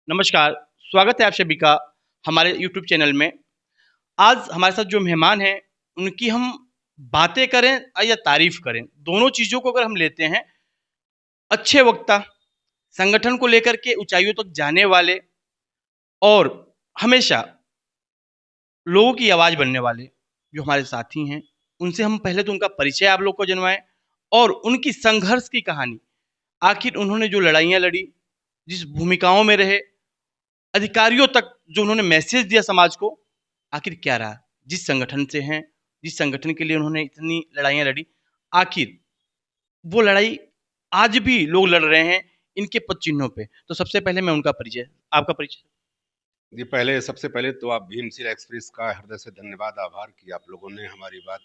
नमस्कार, स्वागत है आप सभी का हमारे यूट्यूब चैनल में। आज हमारे साथ जो मेहमान हैं, उनकी हम बातें करें या तारीफ़ करें, दोनों चीज़ों को अगर हम लेते हैं, अच्छे वक्ता, संगठन को लेकर के ऊँचाइयों तक जाने वाले और हमेशा लोगों की आवाज़ बनने वाले जो हमारे साथी हैं, उनसे हम पहले तो उनका परिचय आप लोग को जनवाएँ और उनकी संघर्ष की कहानी, आखिर उन्होंने जो लड़ाइयाँ लड़ी, जिस भूमिकाओं में रहे, अधिकारियों तक जो उन्होंने मैसेज दिया समाज को, आखिर क्या रहा? जिस संगठन से हैं, जिस संगठन के लिए उन्होंने इतनी लड़ाइयाँ लड़ी, आखिर वो लड़ाई आज भी लोग लड़ रहे हैं इनके पद चिन्हों पे। तो सबसे पहले मैं उनका परिचय आपका परिचय। जी, सबसे पहले तो आप भीमशिल एक्सप्रेस का हृदय से धन्यवाद, आभार कि आप लोगों ने हमारी बात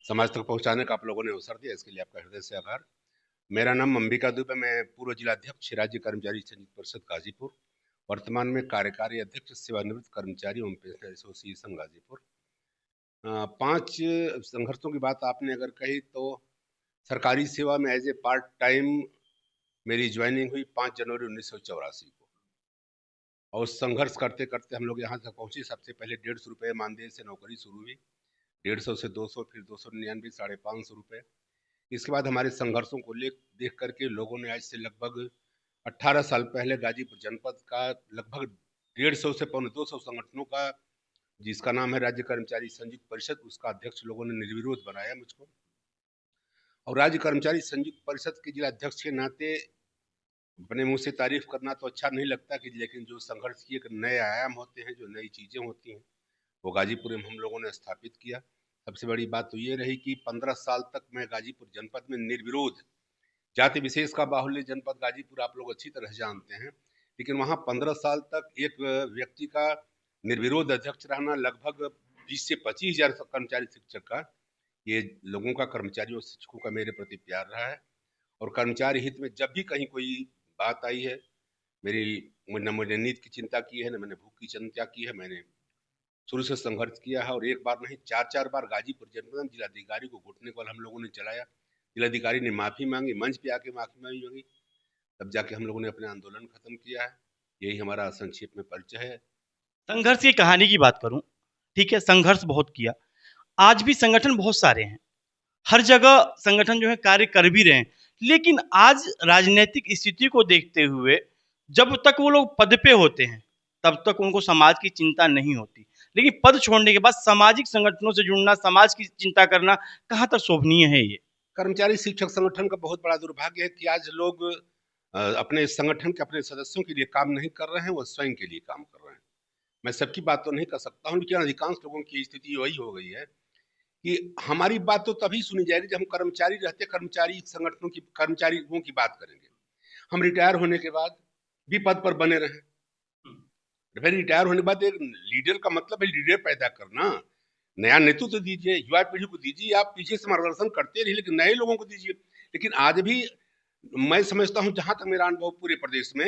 समाज तक पहुंचाने का आप लोगों ने अवसर दिया, इसके लिए आपका हृदय से आभार। मेरा नाम अंबिका दुबे, मैं पूर्व जिलाध्यक्ष राज्य कर्मचारी संयुक्त परिषद गाजीपुर, वर्तमान में कार्यकारी अध्यक्ष सेवानिवृत्त कर्मचारी एवं पेंशनर एसोसिएशन गाजीपुर। 5 संघर्षों की बात आपने अगर कही तो सरकारी सेवा में एज ए पार्ट टाइम मेरी ज्वाइनिंग हुई 5 जनवरी 1984 को, और संघर्ष करते करते हम लोग यहाँ तक पहुँचे। सबसे पहले 150 रुपये मानदेय से नौकरी शुरू हुई, 150 से 200, फिर 299, 550 रुपये। इसके बाद हमारे संघर्षों को देख करके लोगों ने आज से लगभग 18 साल पहले गाजीपुर जनपद का लगभग 150 से पौने 200 संगठनों का, जिसका नाम है राज्य कर्मचारी संयुक्त परिषद, उसका अध्यक्ष लोगों ने निर्विरोध बनाया मुझको। और राज्य कर्मचारी संयुक्त परिषद के जिला अध्यक्ष के नाते अपने मुंह से तारीफ करना तो अच्छा नहीं लगता कि, लेकिन जो संघर्ष की एक नए आयाम होते हैं, जो नई चीजें होती हैं, वो गाजीपुर में हम लोगों ने स्थापित किया। सबसे बड़ी बात तो ये रही कि 15 साल तक मैं गाजीपुर जनपद में निर्विरोध, जाति विशेष का बाहुल्य जनपद गाजीपुर आप लोग अच्छी तरह जानते हैं, लेकिन वहाँ 15 साल तक एक व्यक्ति का निर्विरोध अध्यक्ष रहना, लगभग 20 से 25 हजार कर्मचारी शिक्षक का, ये लोगों का, कर्मचारियों शिक्षकों का मेरे प्रति प्यार रहा है। और कर्मचारी हित में जब भी कहीं कोई बात आई है, न मैंने नींद की चिंता की है, न मैंने भूख की चिंता की है। मैंने शुरू से संघर्ष किया है, और एक बार नहीं 4-4 बार गाजीपुर जनपद में जिलाधिकारी को घुटने को हम लोगों ने चलाया। जिलाधिकारी ने माफी मांगी, मंच पे आके माफी मांगी, तब जाके हम लोगों ने अपने आंदोलन खत्म किया है। यही हमारा संक्षेप में परिचय है। संघर्ष की कहानी की बात करूँ, ठीक है, संघर्ष बहुत किया। आज भी संगठन बहुत सारे हैं, हर जगह संगठन जो है कार्य कर भी रहे हैं, लेकिन आज राजनीतिक स्थिति को देखते हुए जब तक वो लोग पद पे होते हैं, तब तक उनको समाज की चिंता नहीं होती। लेकिन पद छोड़ने के बाद सामाजिक संगठनों से जुड़ना, समाज की चिंता करना कहाँ तक शोभनीय है ये? कर्मचारी शिक्षक संगठन का बहुत बड़ा दुर्भाग्य है कि आज लोग अपने संगठन के, अपने सदस्यों के लिए काम नहीं कर रहे हैं, वो स्वयं के लिए काम कर रहे हैं। मैं सबकी बात तो नहीं कर सकता हूँ, लेकिन अधिकांश लोगों की स्थिति वही हो गई है कि हमारी बात तो तभी सुनी जाएगी जब हम कर्मचारी रहते, कर्मचारी संगठनों की, कर्मचारियों की बात करेंगे। हम रिटायर होने के बाद भी पद पर बने रहे, फिर रिटायर होने के बाद एक लीडर का मतलब है लीडर पैदा करना, नया नेतृत्व तो दीजिए, युवा पीढ़ी को दीजिए, आप पीछे से मार्गदर्शन करते रहिए, लेकिन नए लोगों को दीजिए। लेकिन आज भी मैं समझता हूं, जहां तक मेरा अनुभव पूरे प्रदेश में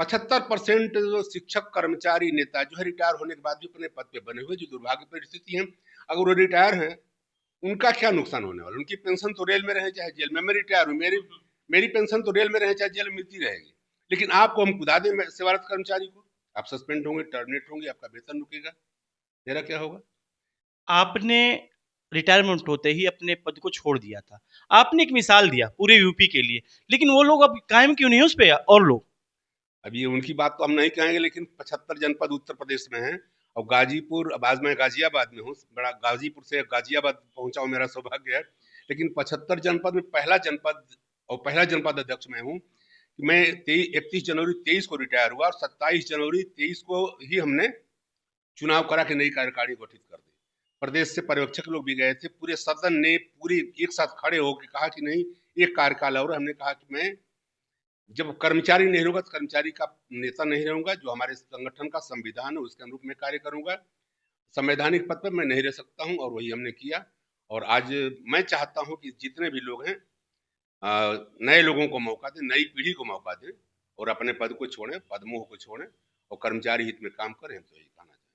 75% जो शिक्षक कर्मचारी नेता जो है रिटायर होने के बाद भी अपने पद पे बने हुए, जो दुर्भाग्यपूर्ण स्थिति है। अगर वो रिटायर हैं, उनका क्या नुकसान होने वाला? उनकी पेंशन तो रेल में रहे चाहे जेल में। मैं रिटायर हूँ, मेरी मेरी पेंशन तो रेल में रहे चाहे जेल में मिलती रहेगी, लेकिन आपको हम कुदा दें सेवारत कर्मचारी को, आप सस्पेंड होंगे, टर्मिनेट होंगे, आपका वेतन रुकेगा, मेरा क्या होगा? आपने रिटायरमेंट होते ही अपने पद को छोड़ दिया था। आपने एक मिसाल दिया पूरे यूपी के लिए, लेकिन वो लोग अब कायम क्यों नहीं है उस पे और लोग? अब ये उनकी बात तो हम नहीं कहेंगे, लेकिन 75 जनपद उत्तर प्रदेश में हैं, और गाजीपुर, अब आज मैं गाजियाबाद में हूँ, बड़ा गाजीपुर से गाजियाबाद पहुंचा हूँ, मेरा सौभाग्य है। लेकिन 75 जनपद में पहला जनपद और पहला जनपद अध्यक्ष मैं हूँ। मैं 31 जनवरी 23 को रिटायर हुआ, और 27 जनवरी 23 को ही हमने चुनाव करा के नई कार्यकारिणी गठित कर दी। प्रदेश से पर्यवेक्षक लोग भी गए थे, पूरे सदन ने पूरी एक साथ खड़े होकर कहा कि नहीं, एक कार्यकाल और। हमने कहा कि मैं जब कर्मचारी नहीं रहूंगा तो कर्मचारी का नेता नहीं रहूंगा, जो हमारे संगठन का संविधान है उसके अनुरूप में कार्य करूंगा। संवैधानिक पद पर मैं नहीं रह सकता हूं, और वही हमने किया। और आज मैं चाहता हूं कि जितने भी लोग हैं, नए लोगों को मौका दें, नई पीढ़ी को मौका दें, और अपने पद को छोड़ें, पदमोह को छोड़ें, और कर्मचारी हित में काम करें, तो